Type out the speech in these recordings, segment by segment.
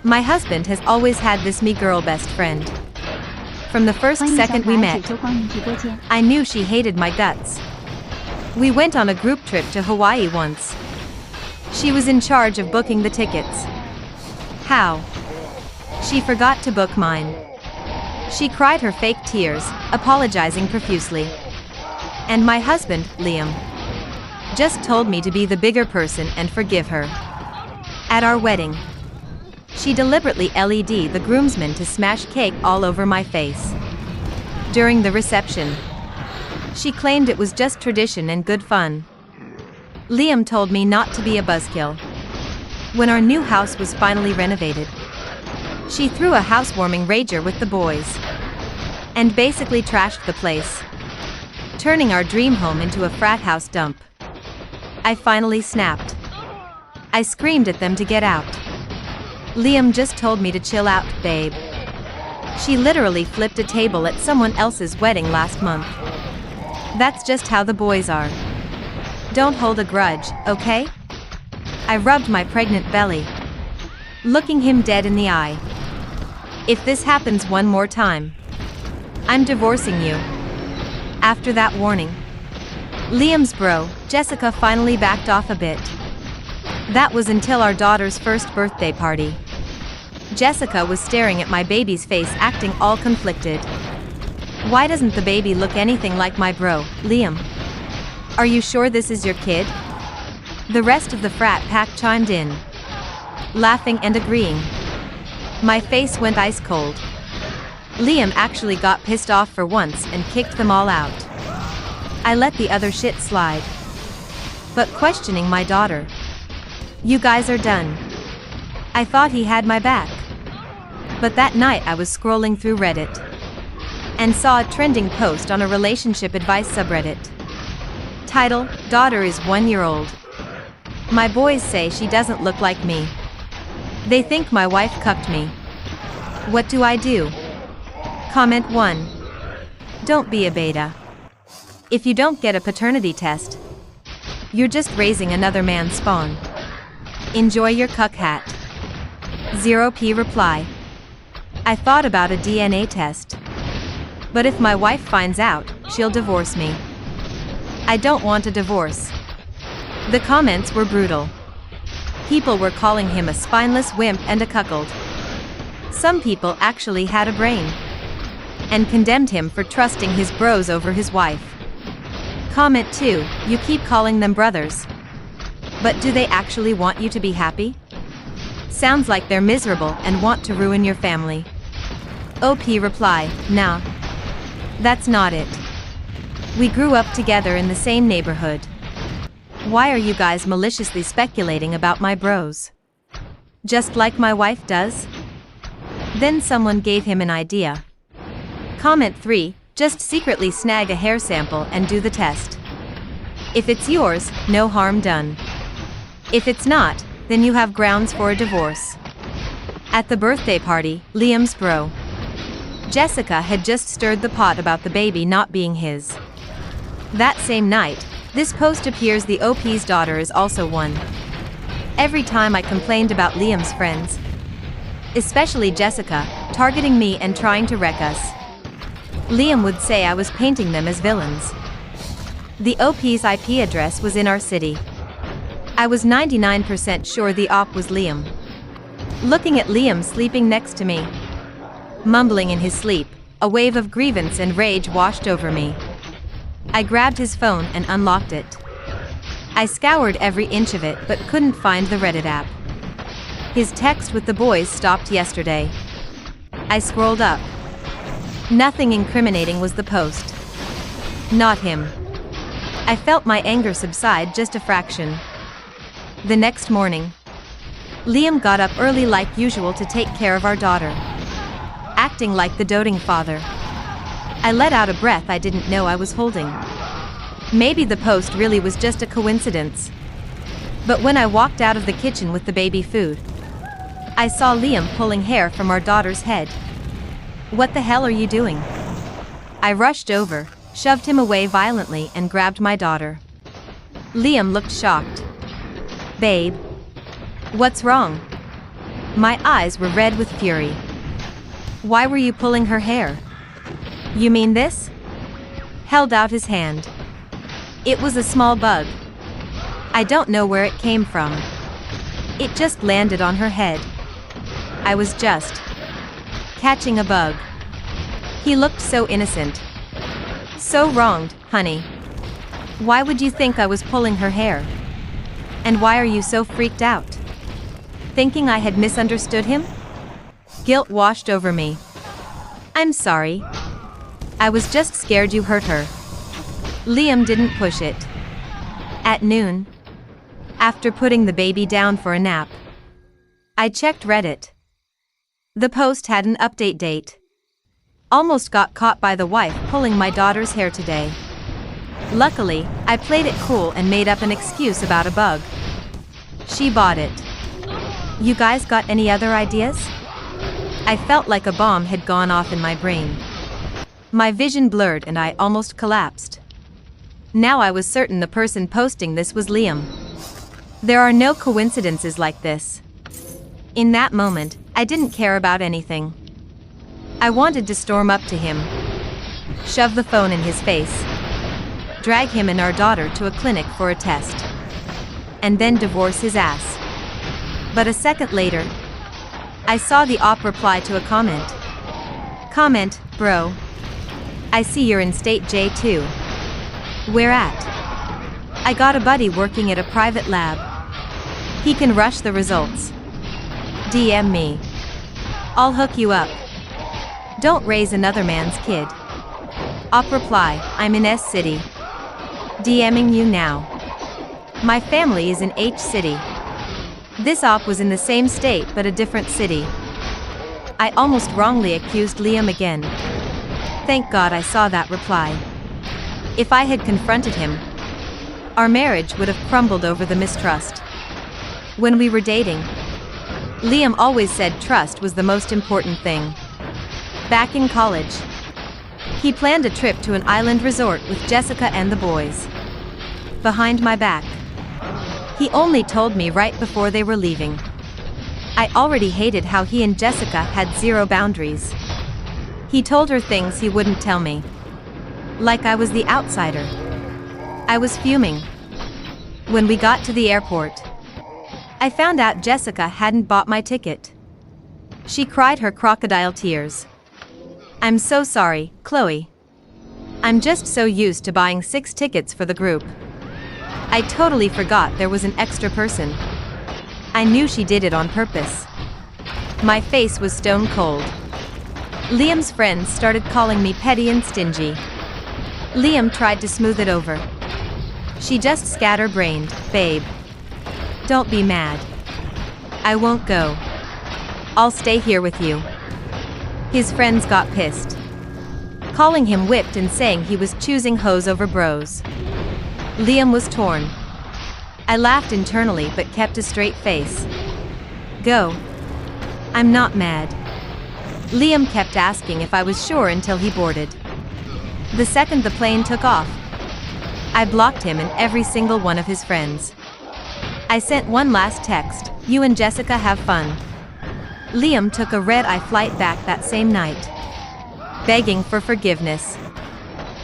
My husband has always had this me girl best friend. From the first second we met, I knew she hated my guts. We went on a group trip to Hawaii once. She was in charge of booking the tickets. How? She forgot to book mine. She cried her fake tears, apologizing profusely. And my husband, Liam, just told me to be the bigger person and forgive her. At our wedding, she deliberately LED'd the groomsmen to smash cake all over my face. During the reception, she claimed it was just tradition and good fun. Liam told me not to be a buzzkill. When our new house was finally renovated, she threw a housewarming rager with the boys and basically trashed the place, turning our dream home into a frat house dump. I finally snapped. I screamed at them to get out. Liam just told me to chill out, babe. She literally flipped a table at someone else's wedding last month. That's just how the boys are. Don't hold a grudge, okay? I rubbed my pregnant belly, looking him dead in the eye. If this happens one more time, I'm divorcing you. After that warning, Liam's bro, Jessica, finally backed off a bit. That was until our daughter's first birthday party. Jessica was staring at my baby's face, acting all conflicted. Why doesn't the baby look anything like my bro, Liam? Are you sure this is your kid? The rest of the frat pack chimed in, laughing and agreeing. My face went ice cold. Liam actually got pissed off for once and kicked them all out. I let the other shit slide, but questioning my daughter. You guys are done. I thought he had my back. But that night I was scrolling through Reddit and saw a trending post on a relationship advice subreddit. Title: Daughter is 1 year old. My boys say she doesn't look like me. They think my wife cucked me. What do I do? Comment 1. Don't be a beta. If you don't get a paternity test, you're just raising another man's spawn. Enjoy your cuck hat. 0p reply. I thought about a DNA test. But if my wife finds out, she'll divorce me. I don't want a divorce. The comments were brutal. People were calling him a spineless wimp and a cuckold. Some people actually had a brain and condemned him for trusting his bros over his wife. Comment 2, you keep calling them brothers. But do they actually want you to be happy? Sounds like they're miserable and want to ruin your family. OP reply, nah. That's not it. We grew up together in the same neighborhood. Why are you guys maliciously speculating about my bros? Just like my wife does? Then someone gave him an idea. Comment 3, just secretly snag a hair sample and do the test. If it's yours, no harm done. If it's not, then you have grounds for a divorce. At the birthday party, Liam's bro, Jessica, had just stirred the pot about the baby not being his. That same night, this post appears the OP's daughter is also one. Every time I complained about Liam's friends, especially Jessica, targeting me and trying to wreck us, Liam would say I was painting them as villains. The OP's IP address was in our city. I was 99% sure the op was Liam. Looking at Liam sleeping next to me, mumbling in his sleep, a wave of grievance and rage washed over me. I grabbed his phone and unlocked it. I scoured every inch of it but couldn't find the Reddit app. His text with the boys stopped yesterday. I scrolled up. Nothing incriminating was the post. Not him. I felt my anger subside just a fraction. The next morning, Liam got up early like usual to take care of our daughter, acting like the doting father. I let out a breath I didn't know I was holding. Maybe the post really was just a coincidence. But when I walked out of the kitchen with the baby food, I saw Liam pulling hair from our daughter's head. What the hell are you doing? I rushed over, shoved him away violently and grabbed my daughter. Liam looked shocked. Babe, what's wrong? My eyes were red with fury. Why were you pulling her hair? You mean this? Held out his hand. It was a small bug. I don't know where it came from. It just landed on her head. I was just catching a bug. He looked so innocent. So wronged, honey. Why would you think I was pulling her hair? And why are you so freaked out? Thinking I had misunderstood him? Guilt washed over me. I'm sorry. I was just scared you hurt her. Liam didn't push it. At noon, after putting the baby down for a nap, I checked Reddit. The post had an update date. Almost got caught by the wife pulling my daughter's hair today. Luckily, I played it cool and made up an excuse about a bug. She bought it. You guys got any other ideas? I felt like a bomb had gone off in my brain. My vision blurred and I almost collapsed. Now I was certain the person posting this was Liam. There are no coincidences like this. In that moment, I didn't care about anything. I wanted to storm up to him, shove the phone in his face, drag him and our daughter to a clinic for a test, and then divorce his ass. But a second later, I saw the op reply to a comment. Comment, bro. I see you're in state J too. Where at? I got a buddy working at a private lab. He can rush the results. DM me. I'll hook you up. Don't raise another man's kid. Op reply, I'm in S City. DMing you now. My family is in H City. This op was in the same state but a different city. I almost wrongly accused Liam again. Thank God I saw that reply. If I had confronted him, our marriage would have crumbled over the mistrust. When we were dating, Liam always said trust was the most important thing. Back in college, he planned a trip to an island resort with Jessica and the boys. Behind my back. He only told me right before they were leaving. I already hated how he and Jessica had zero boundaries. He told her things he wouldn't tell me. Like I was the outsider. I was fuming. When we got to the airport, I found out Jessica hadn't bought my ticket. She cried her crocodile tears. I'm so sorry, Chloe. I'm just so used to buying 6 tickets for the group. I totally forgot there was an extra person. I knew she did it on purpose. My face was stone cold. Liam's friends started calling me petty and stingy. Liam tried to smooth it over. She just scatterbrained, babe. Don't be mad. I won't go. I'll stay here with you. His friends got pissed, calling him whipped and saying he was choosing hoes over bros. Liam was torn. I laughed internally but kept a straight face. Go. I'm not mad. Liam kept asking if I was sure until he boarded. The second the plane took off, I blocked him and every single one of his friends. I sent one last text, you and Jessica have fun. Liam took a red-eye flight back that same night, begging for forgiveness.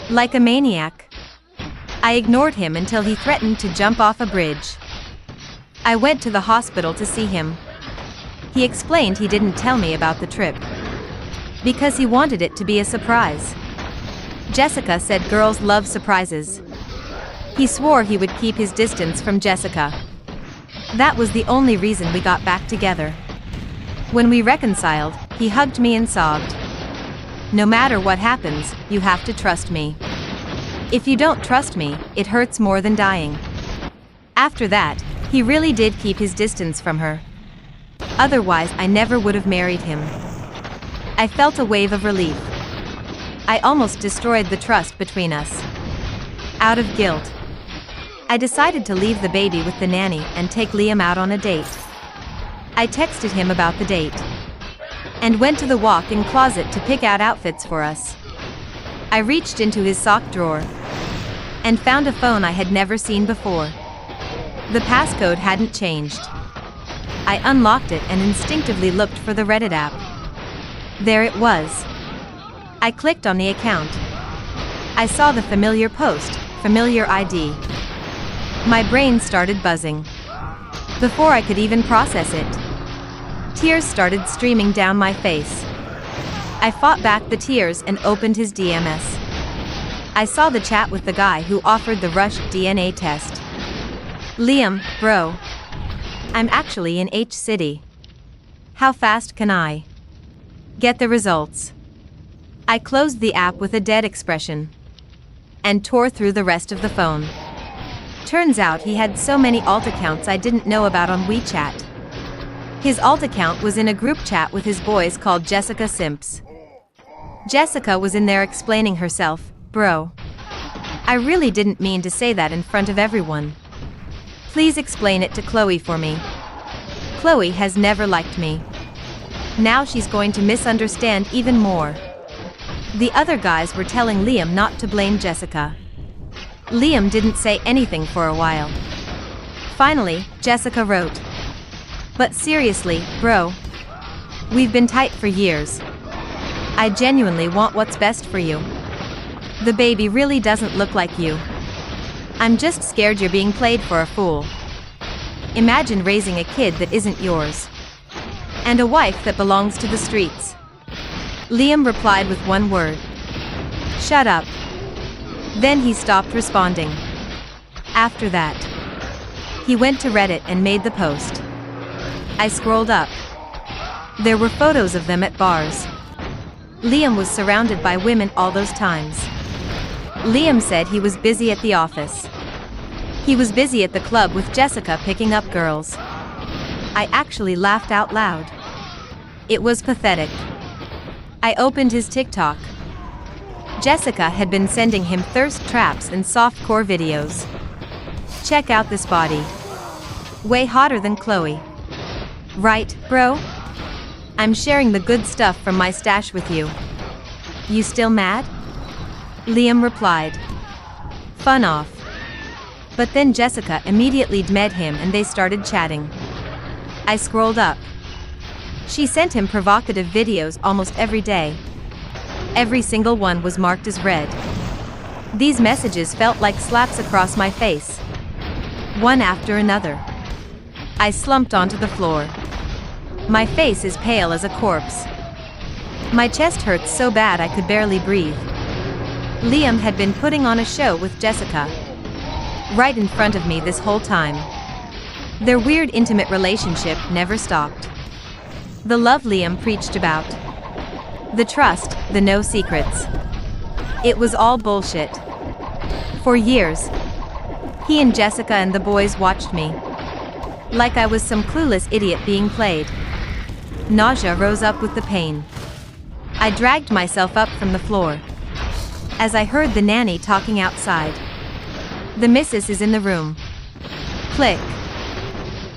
Like a maniac, I ignored him until he threatened to jump off a bridge. I went to the hospital to see him. He explained he didn't tell me about the trip because he wanted it to be a surprise. Jessica said girls love surprises. He swore he would keep his distance from Jessica. That was the only reason we got back together. When we reconciled, he hugged me and sobbed. No matter what happens, you have to trust me. If you don't trust me, it hurts more than dying. After that, he really did keep his distance from her. Otherwise, I never would have married him. I felt a wave of relief. I almost destroyed the trust between us. Out of guilt, I decided to leave the baby with the nanny and take Liam out on a date. I texted him about the date and went to the walk-in closet to pick out outfits for us. I reached into his sock drawer and found a phone I had never seen before. The passcode hadn't changed. I unlocked it and instinctively looked for the Reddit app. There it was. I clicked on the account. I saw the familiar post, familiar ID. My brain started buzzing. Before I could even process it, tears started streaming down my face. I fought back the tears and opened his DMS. I saw the chat with the guy who offered the rushed DNA test. Liam, bro. I'm actually in H City. How fast can I get the results? I closed the app with a dead expression and tore through the rest of the phone. Turns out he had so many alt accounts I didn't know about on WeChat. His alt account was in a group chat with his boys called Jessica Simps. Jessica was in there explaining herself, bro. I really didn't mean to say that in front of everyone. Please explain it to Chloe for me. Chloe has never liked me. Now she's going to misunderstand even more. The other guys were telling Liam not to blame Jessica. Liam didn't say anything for a while. Finally, Jessica wrote, "But seriously, bro. We've been tight for years. I genuinely want what's best for you. The baby really doesn't look like you. I'm just scared you're being played for a fool. Imagine raising a kid that isn't yours. And a wife that belongs to the streets." Liam replied with one word. "Shut up." Then he stopped responding. After that, he went to Reddit and made the post. I scrolled up. There were photos of them at bars. Liam was surrounded by women all those times. Liam said he was busy at the office. He was busy at the club with Jessica picking up girls. I actually laughed out loud. It was pathetic. I opened his TikTok. Jessica had been sending him thirst traps and softcore videos. Check out this body. Way hotter than Chloe. Right, bro? I'm sharing the good stuff from my stash with you. You still mad? Liam replied. Fun off. But then Jessica immediately DM'd him and they started chatting. I scrolled up. She sent him provocative videos almost every day. Every single one was marked as read. These messages felt like slaps across my face. One after another. I slumped onto the floor. My face is pale as a corpse. My chest hurts so bad I could barely breathe. Liam had been putting on a show with Jessica. Right in front of me this whole time. Their weird intimate relationship never stopped. The love Liam preached about. The trust, the no secrets. It was all bullshit. For years, he and Jessica and the boys watched me. Like I was some clueless idiot being played. Nausea rose up with the pain. I dragged myself up from the floor. As I heard the nanny talking outside. The missus is in the room. Click.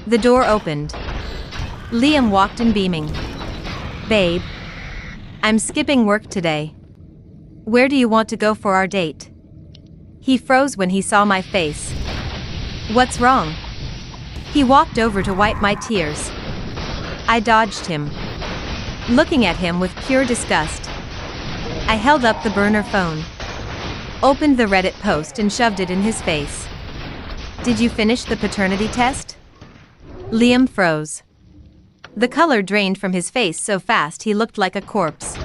The door opened. Liam walked in beaming. Babe. I'm skipping work today. Where do you want to go for our date? He froze when he saw my face. What's wrong? He walked over to wipe my tears. I dodged him. Looking at him with pure disgust. I held up the burner phone. Opened the Reddit post and shoved it in his face. Did you finish the paternity test? Liam froze. The color drained from his face so fast he looked like a corpse.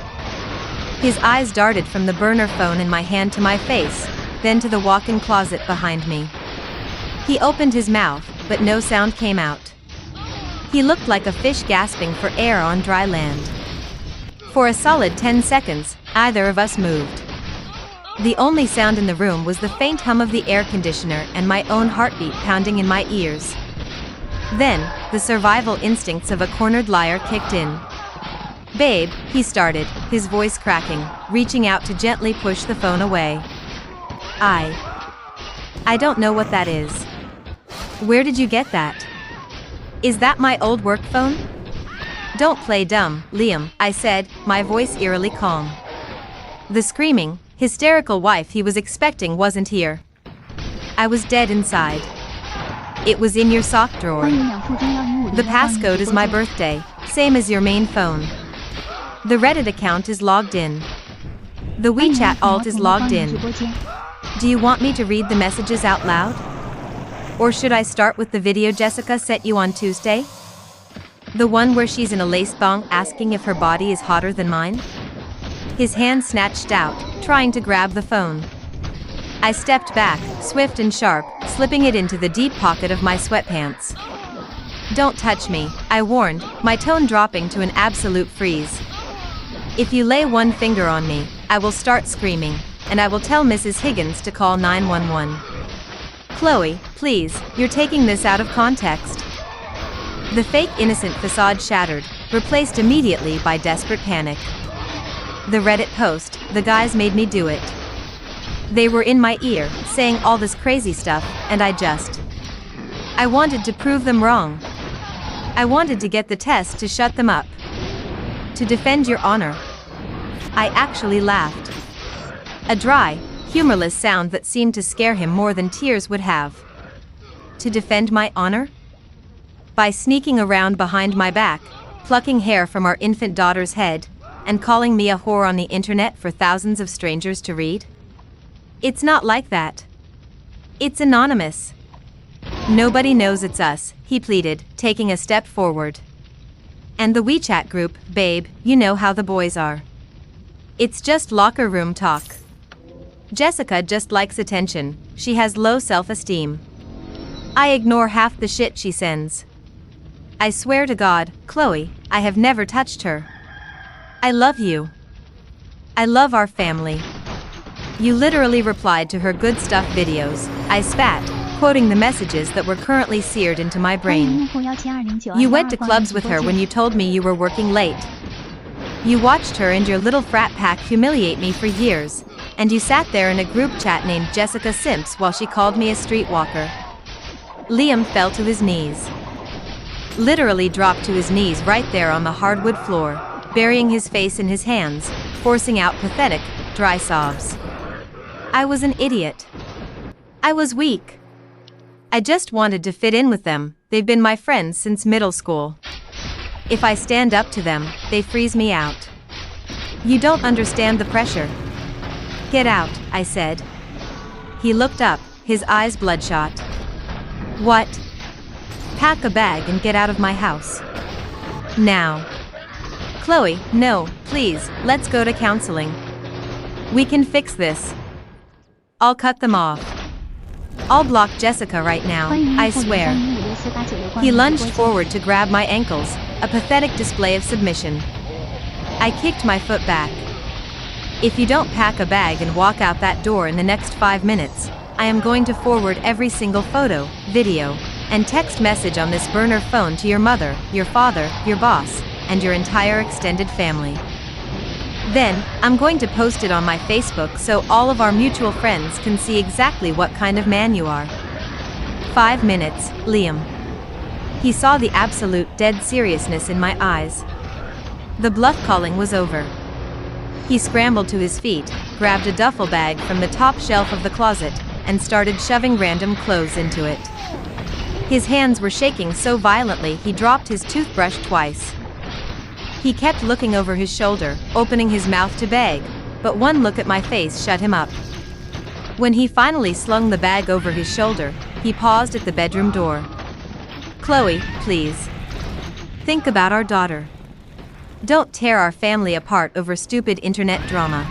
His eyes darted from the burner phone in my hand to my face, then to the walk-in closet behind me. He opened his mouth, but no sound came out. He looked like a fish gasping for air on dry land. For a solid 10 seconds, neither of us moved. The only sound in the room was the faint hum of the air conditioner and my own heartbeat pounding in my ears. Then, the survival instincts of a cornered liar kicked in. Babe, he started, his voice cracking, reaching out to gently push the phone away. I don't know what that is. Where did you get that? Is that my old work phone? Don't play dumb, Liam, I said, my voice eerily calm. The screaming, hysterical wife he was expecting wasn't here. I was dead inside. It was in your sock drawer. The passcode is my birthday, same as your main phone. The Reddit account is logged in. The WeChat alt is logged in. Do you want me to read the messages out loud? Or should I start with the video Jessica sent you on Tuesday? The one where she's in a lace thong asking if her body is hotter than mine? His hand snatched out, trying to grab the phone. I stepped back, swift and sharp, slipping it into the deep pocket of my sweatpants. Don't touch me, I warned, my tone dropping to an absolute freeze. If you lay one finger on me, I will start screaming, and I will tell Mrs. Higgins to call 911. Chloe, please, you're taking this out of context. The fake innocent facade shattered, replaced immediately by desperate panic. The Reddit post, the guys made me do it. They were in my ear, saying all this crazy stuff, and I wanted to prove them wrong. I wanted to get the test to shut them up. To defend your honor. I actually laughed. A dry, humorless sound that seemed to scare him more than tears would have. To defend my honor? By sneaking around behind my back, plucking hair from our infant daughter's head, and calling me a whore on the internet for thousands of strangers to read? It's not like that. It's anonymous. Nobody knows it's us, he pleaded, taking a step forward. And the WeChat group, babe, you know how the boys are. It's just locker room talk. Jessica just likes attention, she has low self-esteem. I ignore half the shit she sends. I swear to God, Chloe, I have never touched her. I love you. I love our family. You literally replied to her good stuff videos, I spat, quoting the messages that were currently seared into my brain. You went to clubs with her when you told me you were working late. You watched her and your little frat pack humiliate me for years, and you sat there in a group chat named Jessica Simps while she called me a streetwalker. Liam fell to his knees. Literally dropped to his knees right there on the hardwood floor, burying his face in his hands, forcing out pathetic, dry sobs. I was an idiot. I was weak. I just wanted to fit in with them, they've been my friends since middle school. If I stand up to them, they freeze me out. You don't understand the pressure. Get out, I said. He looked up, his eyes bloodshot. What? Pack a bag and get out of my house. Now. Chloe, no, please, let's go to counseling. We can fix this. I'll cut them off. I'll block Jessica right now, I swear. He lunged forward to grab my ankles, a pathetic display of submission. I kicked my foot back. If you don't pack a bag and walk out that door in the next 5 minutes, I am going to forward every single photo, video, and text message on this burner phone to your mother, your father, your boss, and your entire extended family. Then, I'm going to post it on my Facebook so all of our mutual friends can see exactly what kind of man you are. 5 minutes, Liam. He saw the absolute dead seriousness in my eyes. The bluff calling was over. He scrambled to his feet, grabbed a duffel bag from the top shelf of the closet, and started shoving random clothes into it. His hands were shaking so violently he dropped his toothbrush twice. He kept looking over his shoulder, opening his mouth to beg, but one look at my face shut him up. When he finally slung the bag over his shoulder, he paused at the bedroom door. Chloe, please. Think about our daughter. Don't tear our family apart over stupid internet drama.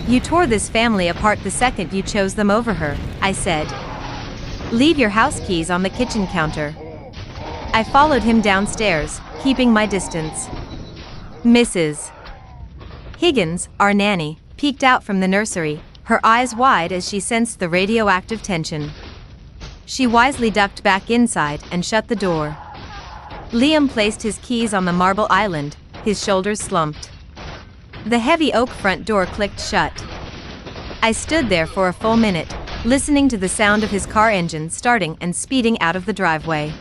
You tore this family apart the second you chose them over her, I said. Leave your house keys on the kitchen counter. I followed him downstairs, keeping my distance. Mrs. Higgins, our nanny, peeked out from the nursery, her eyes wide as she sensed the radioactive tension. She wisely ducked back inside and shut the door. Liam placed his keys on the marble island, his shoulders slumped. The heavy oak front door clicked shut. I stood there for a full minute, listening to the sound of his car engine starting and speeding out of the driveway.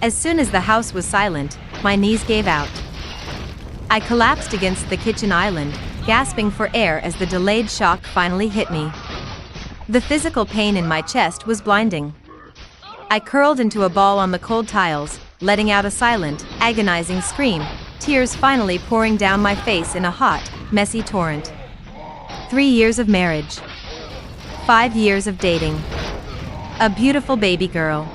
As soon as the house was silent, my knees gave out. I collapsed against the kitchen island, gasping for air as the delayed shock finally hit me. The physical pain in my chest was blinding. I curled into a ball on the cold tiles, letting out a silent, agonizing scream, tears finally pouring down my face in a hot, messy torrent. 3 years of marriage. 5 years of dating. A beautiful baby girl.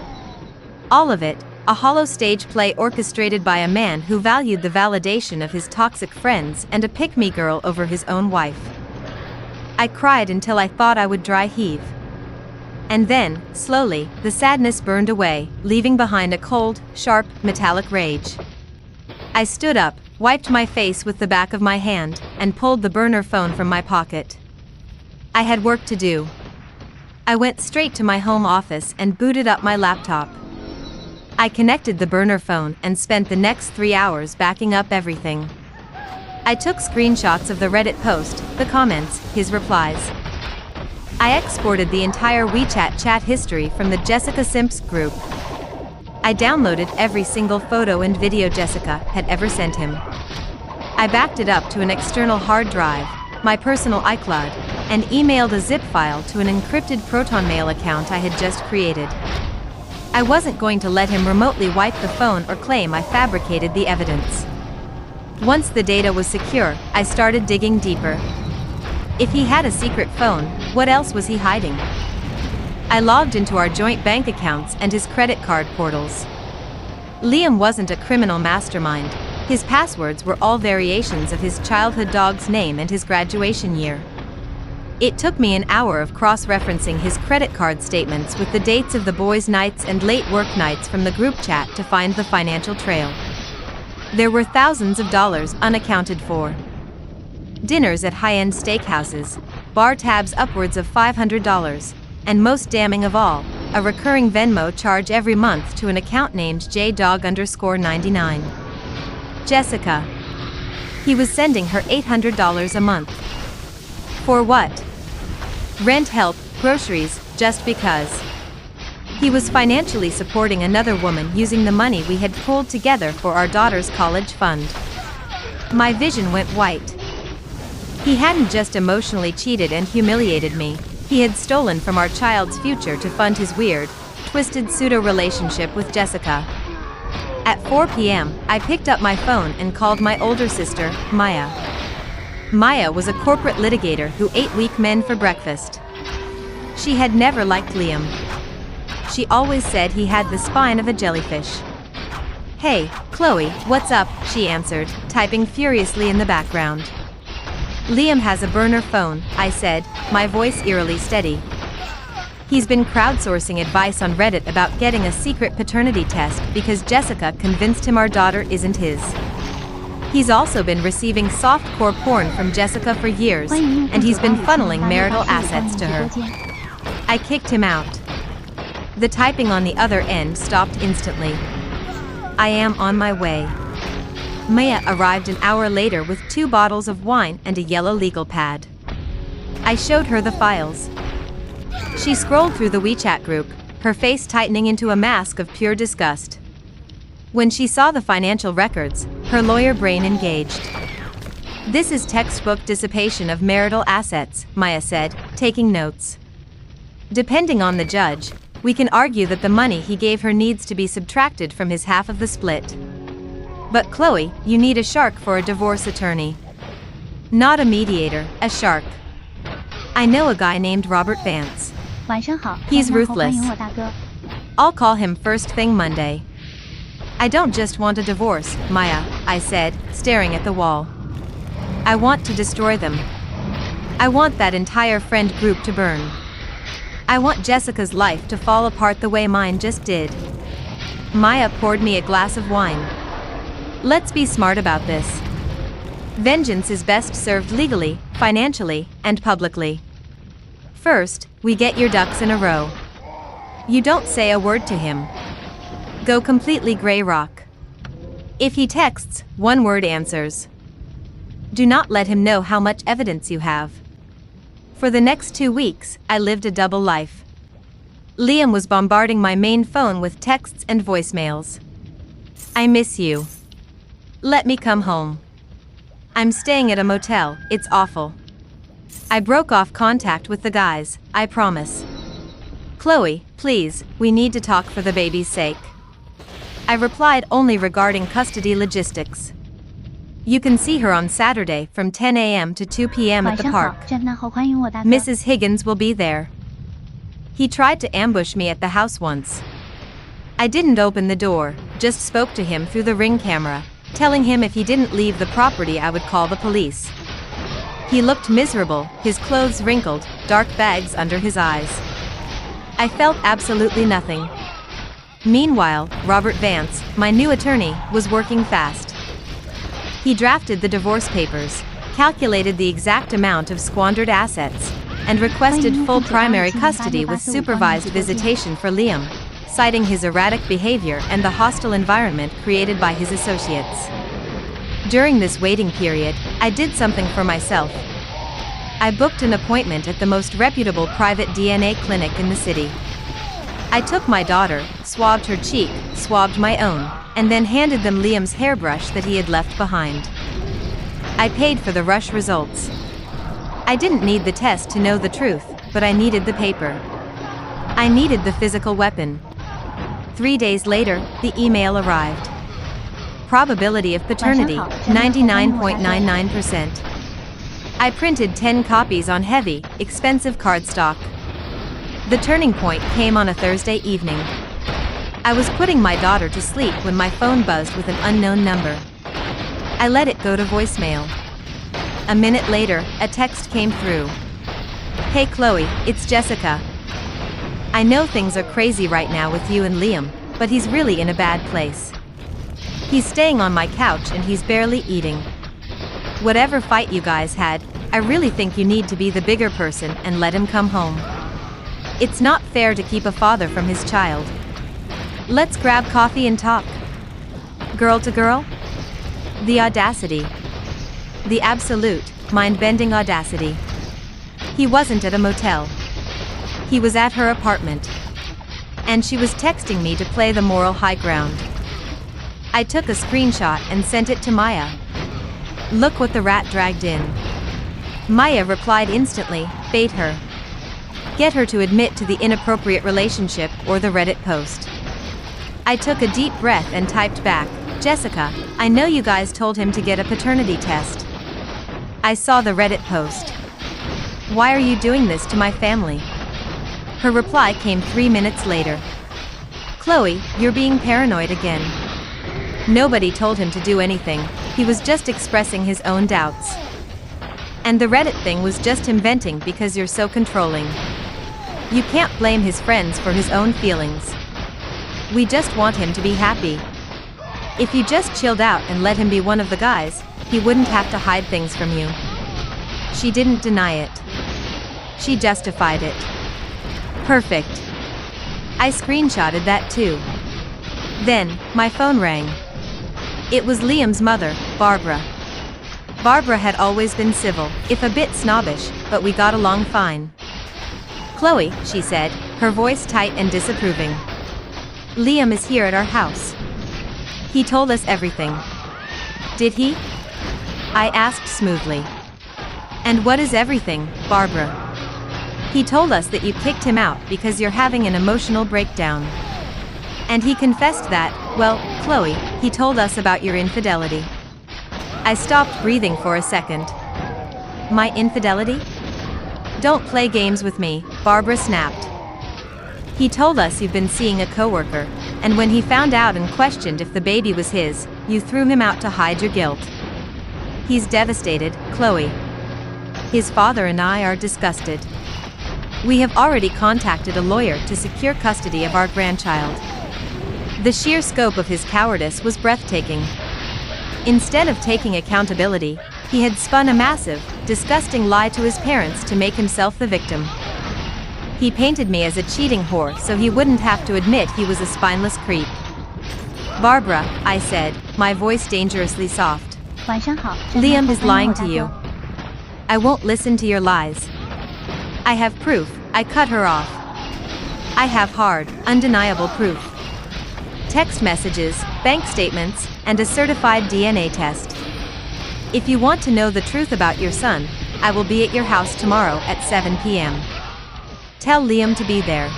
All of it, a hollow stage play orchestrated by a man who valued the validation of his toxic friends and a pick-me girl over his own wife. I cried until I thought I would dry heave. And then, slowly, the sadness burned away, leaving behind a cold, sharp, metallic rage. I stood up, wiped my face with the back of my hand, and pulled the burner phone from my pocket. I had work to do. I went straight to my home office and booted up my laptop. I connected the burner phone and spent the next 3 hours backing up everything. I took screenshots of the Reddit post, the comments, his replies. I exported the entire WeChat chat history from the Jessica Simps group. I downloaded every single photo and video Jessica had ever sent him. I backed it up to an external hard drive, my personal iCloud, and emailed a zip file to an encrypted ProtonMail account I had just created. I wasn't going to let him remotely wipe the phone or claim I fabricated the evidence. Once the data was secure, I started digging deeper. If he had a secret phone, what else was he hiding? I logged into our joint bank accounts and his credit card portals. Liam wasn't a criminal mastermind. His passwords were all variations of his childhood dog's name and his graduation year. It took me an hour of cross-referencing his credit card statements with the dates of the boys' nights and late work nights from the group chat to find the financial trail. There were thousands of dollars unaccounted for. Dinners at high-end steakhouses, bar tabs upwards of $500, and most damning of all, a recurring Venmo charge every month to an account named jdog_99. Jessica. He was sending her $800 a month. For what? Rent, help, groceries, just because. He was financially supporting another woman using the money we had pooled together for our daughter's college fund. My vision went white. He hadn't just emotionally cheated and humiliated me, he had stolen from our child's future to fund his weird, twisted pseudo-relationship with Jessica. At 4 p.m., I picked up my phone and called my older sister, Maya. Maya was a corporate litigator who ate weak men for breakfast. She had never liked Liam. She always said he had the spine of a jellyfish. "Hey, Chloe, what's up?" she answered, typing furiously in the background. "Liam has a burner phone," I said, my voice eerily steady. "He's been crowdsourcing advice on Reddit about getting a secret paternity test because Jessica convinced him our daughter isn't his. He's also been receiving softcore porn from Jessica for years, and he's been funneling marital assets to her." I kicked him out. The typing on the other end stopped instantly. "I am on my way." Maya arrived an hour later with 2 bottles of wine and a yellow legal pad. I showed her the files. She scrolled through the WeChat group, her face tightening into a mask of pure disgust. When she saw the financial records, her lawyer brain engaged. "This is textbook dissipation of marital assets," Maya said, taking notes. "Depending on the judge, we can argue that the money he gave her needs to be subtracted from his half of the split. But Chloe, you need a shark for a divorce attorney. Not a mediator, a shark. I know a guy named Robert Vance. He's ruthless. I'll call him first thing Monday." "I don't just want a divorce, Maya," I said, staring at the wall. "I want to destroy them. I want that entire friend group to burn. I want Jessica's life to fall apart the way mine just did." Maya poured me a glass of wine. "Let's be smart about this. Vengeance is best served legally, financially, and publicly. First, we get your ducks in a row. You don't say a word to him. Go completely gray rock. If he texts, 1 word answers. Do not let him know how much evidence you have." For the next 2 weeks, I lived a double life. Liam was bombarding my main phone with texts and voicemails. "I miss you. Let me come home. I'm staying at a motel, it's awful. I broke off contact with the guys, I promise. Chloe, please, we need to talk for the baby's sake. I replied only regarding custody logistics. You can see her on Saturday from 10 a.m. to 2 p.m. at the park. Mrs. Higgins will be there. He tried to ambush me at the house once. I didn't open the door, just spoke to him through the Ring camera, telling him if he didn't leave the property I would call the police. He looked miserable, his clothes wrinkled, dark bags under his eyes. I felt absolutely nothing. Meanwhile, Robert Vance, my new attorney, was working fast. He drafted the divorce papers, calculated the exact amount of squandered assets, and requested full primary custody with supervised visitation for Liam, citing his erratic behavior and the hostile environment created by his associates. During this waiting period, I did something for myself. I booked an appointment at the most reputable private DNA clinic in the city. I took my daughter, swabbed her cheek, swabbed my own, and then handed them Liam's hairbrush that he had left behind. I paid for the rush results. I didn't need the test to know the truth, but I needed the paper. I needed the physical weapon. 3 days later, the email arrived. Probability of paternity, 99.99%. I printed 10 copies on heavy, expensive cardstock. The turning point came on a Thursday evening. I was putting my daughter to sleep when my phone buzzed with an unknown number. I let it go to voicemail. A minute later, a text came through. Hey Chloe, it's Jessica. I know things are crazy right now with you and Liam, but he's really in a bad place. He's staying on my couch and he's barely eating. Whatever fight you guys had, I really think you need to be the bigger person and let him come home. It's not fair to keep a father from his child. Let's grab coffee and talk. Girl to girl? The audacity. The absolute, mind-bending audacity. He wasn't at a motel. He was at her apartment. And she was texting me to play the moral high ground. I took a screenshot and sent it to Maya. Look what the rat dragged in. Maya replied instantly, bait her. Get her to admit to the inappropriate relationship or the Reddit post. I took a deep breath and typed back, Jessica, I know you guys told him to get a paternity test. I saw the Reddit post. Why are you doing this to my family? Her reply came 3 minutes later. Chloe, you're being paranoid again. Nobody told him to do anything, he was just expressing his own doubts. And the Reddit thing was just him venting because you're so controlling. You can't blame his friends for his own feelings. We just want him to be happy. If you just chilled out and let him be one of the guys, he wouldn't have to hide things from you. She didn't deny it. She justified it. Perfect. I screenshotted that too. Then, my phone rang. It was Liam's mother, Barbara. Barbara had always been civil, if a bit snobbish, but we got along fine. Chloe, she said, her voice tight and disapproving. Liam is here at our house. He told us everything. Did he? I asked smoothly. And what is everything, Barbara? He told us that you kicked him out because you're having an emotional breakdown. And he confessed that, well, Chloe, he told us about your infidelity. I stopped breathing for a second. My infidelity? Don't play games with me, Barbara snapped. He told us you've been seeing a coworker, and when he found out and questioned if the baby was his, you threw him out to hide your guilt. He's devastated, Chloe. His father and I are disgusted. We have already contacted a lawyer to secure custody of our grandchild. The sheer scope of his cowardice was breathtaking. Instead of taking accountability, he had spun a massive, disgusting lie to his parents to make himself the victim. He painted me as a cheating whore so he wouldn't have to admit he was a spineless creep. Barbara, I said, my voice dangerously soft. Liam is lying to you. I won't listen to your lies. I have proof, I cut her off. I have hard, undeniable proof. Text messages, bank statements, and a certified DNA test. If you want to know the truth about your son, I will be at your house tomorrow at 7 p.m. Tell Liam to be there.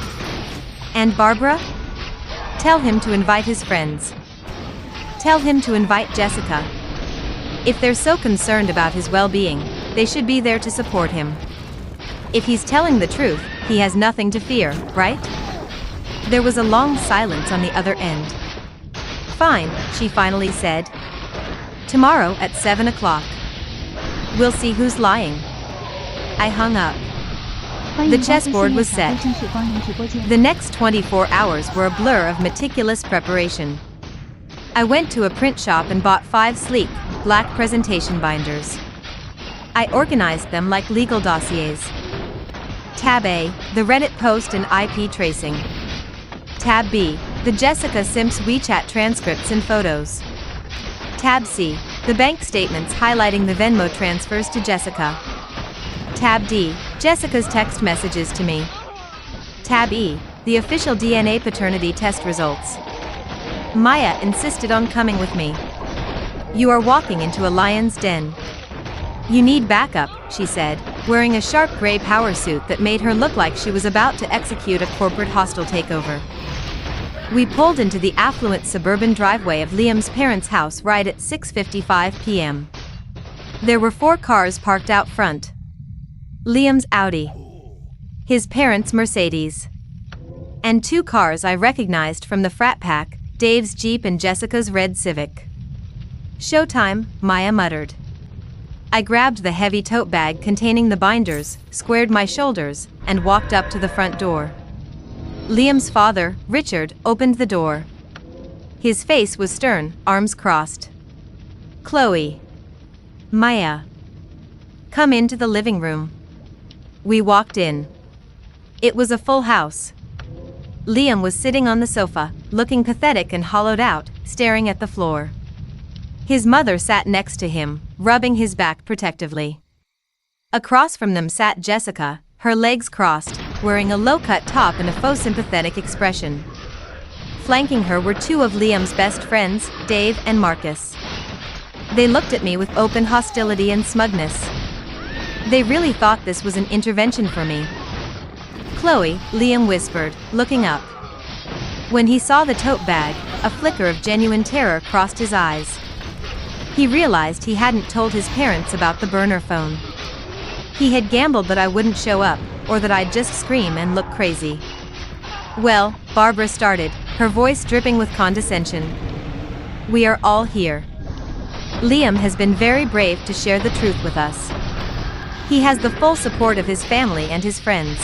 And Barbara? Tell him to invite his friends. Tell him to invite Jessica. If they're so concerned about his well-being, they should be there to support him. If he's telling the truth, he has nothing to fear, right? There was a long silence on the other end. Fine, she finally said. Tomorrow at 7 o'clock. We'll see who's lying. I hung up. The chessboard was set. The next 24 hours were a blur of meticulous preparation. I went to a print shop and bought 5 sleek, black presentation binders. I organized them like legal dossiers. Tab A, the Reddit post and IP tracing. Tab B, the Jessica Simp's WeChat transcripts and photos. Tab C, the bank statements highlighting the Venmo transfers to Jessica. Tab D, Jessica's text messages to me. Tab E, the official DNA paternity test results. Maya insisted on coming with me. You are walking into a lion's den. You need backup, she said, wearing a sharp gray power suit that made her look like she was about to execute a corporate hostile takeover. We pulled into the affluent suburban driveway of Liam's parents' house right at 6:55 p.m. There were 4 cars parked out front. Liam's Audi. His parents' Mercedes. And 2 cars I recognized from the frat pack, Dave's Jeep and Jessica's red Civic. Showtime, Maya muttered. I grabbed the heavy tote bag containing the binders, squared my shoulders, and walked up to the front door. Liam's father, Richard, opened the door. His face was stern, arms crossed. Chloe. Maya. Come into the living room. We walked in. It was a full house. Liam was sitting on the sofa, looking pathetic and hollowed out, staring at the floor. His mother sat next to him, rubbing his back protectively. Across from them sat Jessica, her legs crossed, wearing a low-cut top and a faux sympathetic expression. Flanking her were 2 of Liam's best friends, Dave and Marcus. They looked at me with open hostility and smugness. They really thought this was an intervention for me. Chloe, Liam whispered, looking up. When he saw the tote bag, a flicker of genuine terror crossed his eyes. He realized he hadn't told his parents about the burner phone. He had gambled that I wouldn't show up, or that I'd just scream and look crazy. Well, Barbara started, her voice dripping with condescension. We are all here. Liam has been very brave to share the truth with us. He has the full support of his family and his friends.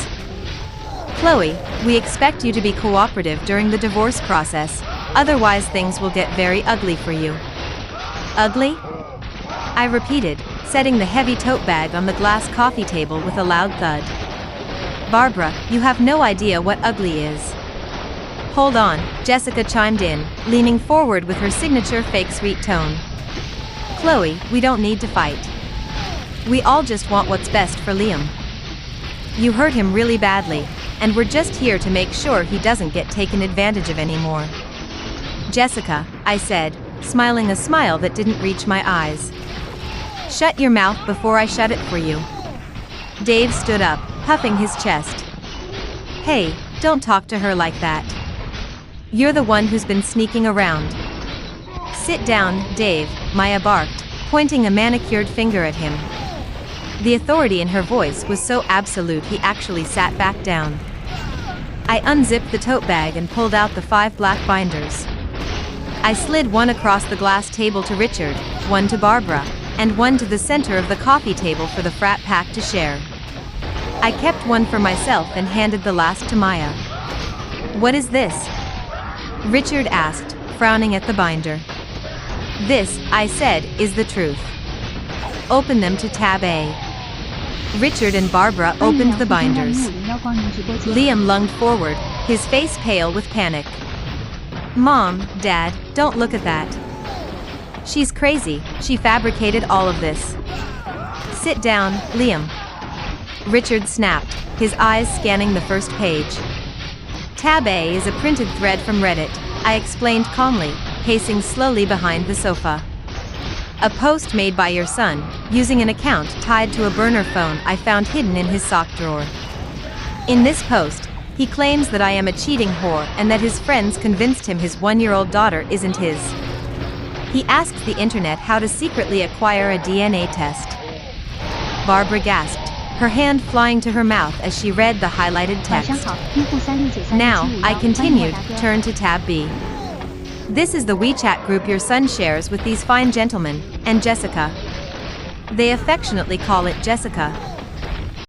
Chloe, we expect you to be cooperative during the divorce process, otherwise things will get very ugly for you. Ugly? I repeated, setting the heavy tote bag on the glass coffee table with a loud thud. Barbara, you have no idea what ugly is. Hold on, Jessica chimed in, leaning forward with her signature fake sweet tone. Chloe, we don't need to fight. We all just want what's best for Liam. You hurt him really badly, and we're just here to make sure he doesn't get taken advantage of anymore. Jessica, I said, smiling a smile that didn't reach my eyes. Shut your mouth before I shut it for you. Dave stood up, puffing his chest. Hey, don't talk to her like that. You're the one who's been sneaking around. Sit down, Dave, Maya barked, pointing a manicured finger at him. The authority in her voice was so absolute he actually sat back down. I unzipped the tote bag and pulled out the 5 black binders. I slid one across the glass table to Richard, one to Barbara, and one to the center of the coffee table for the frat pack to share. I kept one for myself and handed the last to Maya. What is this? Richard asked, frowning at the binder. This, I said, is the truth. Open them to tab A. Richard and Barbara opened the binders. Liam lunged forward, his face pale with panic. Mom, Dad, don't look at that. She's crazy, she fabricated all of this. Sit down, Liam. Richard snapped, his eyes scanning the first page. Tab A is a printed thread from Reddit, I explained calmly, pacing slowly behind the sofa. A post made by your son, using an account tied to a burner phone I found hidden in his sock drawer. In this post, He claims that I am a cheating whore and that his friends convinced him his 1-year-old daughter isn't his. He asks the internet how to secretly acquire a DNA test. Barbara gasped, her hand flying to her mouth as she read the highlighted 晚上 text. 好，用户3六9 Now, 3 I 7 continued, 5 1 turn to tab B. This is the WeChat group your son shares with these fine gentlemen, and Jessica. They affectionately call it Jessica.